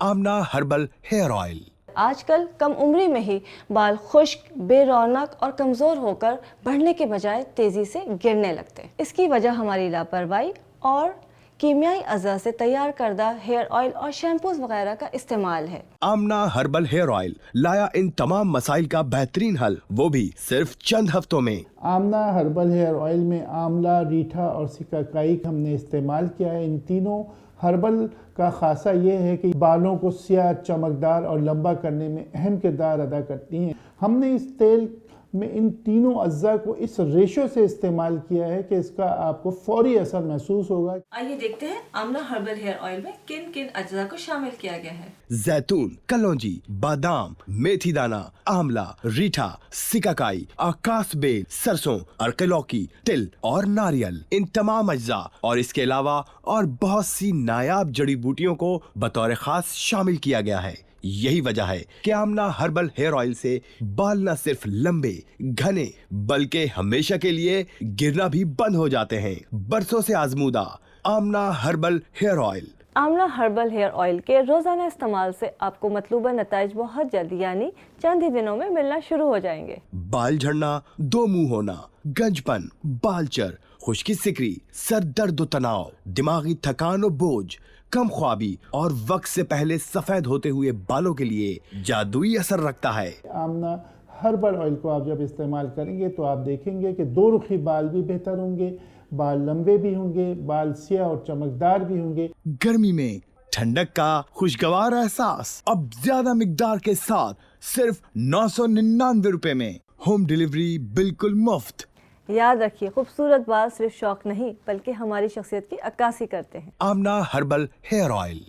आमना herbal hair oil. आजकल कम उम्री में ही बाल खुश्क, बेरौनक और कमज़ोर होकर बढ़ने के बजाय तेज़ी से गिरने लगते हैं। इसकी वजह हमारी लापरवाही और कीमियाई अज़ा से तैयार करदा हेयर ऑयल और शैम्पूज वगैरह का इस्तेमाल है। आमना हर्बल हेयर ऑयल लाया इन तमाम मसाइल का बेहतरीन हल, वो भी सिर्फ चंद हफ्तों में। आमना हर्बल हेयर ऑयल में आंवला, रीठा और सिकाकाई हमने इस्तेमाल किया है। इन तीनों हर्बल का खासा ये है कि बालों को सियाह, चमकदार और लंबा करने में अहम किरदार अदा करती हैं। हमने इस तेल में इन तीनों अज्जा को इस रेशो से इस्तेमाल किया है कि इसका आपको फौरी असर महसूस होगा। आइए देखते हैं आमला हर्बल हेयर ऑयल में किन किन अज्जा को शामिल किया गया है। जैतून, कलौंजी, बादाम, मेथी दाना, आंवला, रीठा, सिकाकाई, आकाश बेल, सरसों, अरके लौकी, तिल और नारियल, इन तमाम अज्जा और इसके अलावा और बहुत सी नायाब जड़ी बूटियों को बतौर खास शामिल किया गया है। यही वजह है कि आमना हर्बल हेयर ऑयल से बाल न सिर्फ लंबे, घने, बल्कि हमेशा के लिए गिरना भी बंद हो जाते हैं। बरसों से आजमूदा आमना herbal hair oil. Amla herbal hair oil के रोज़ाना इस्तेमाल से आपको मतलूबा नताइज बहुत जल्दी यानी चंद ही दिनों में मिलना शुरू हो जाएंगे। बाल झड़ना, दो मुंह होना, गंजपन, बालचर, खुश्की सिकरी, सर दर्द तनाव, दिमागी थकान और बोझ, कम ख्वाबी और वक्त से पहले सफेद होते हुए बालों के लिए जादुई असर रखता है। आमना हर्बल ऑयल को आप जब इस्तेमाल करेंगे तो आप देखेंगे कि दो रुखी बाल भी बेहतर होंगे, बाल लंबे भी होंगे, बाल सियाह और चमकदार भी होंगे। गर्मी में ठंडक का खुशगवार एहसास अब ज्यादा मिकदार के साथ सिर्फ 999 रुपए में। होम डिलीवरी बिल्कुल मुफ्त। याद रखिए, खूबसूरत बाल सिर्फ शौक नहीं बल्कि हमारी शख्सियत की अक्कासी करते हैं। आमना हर्बल हेयर ऑयल।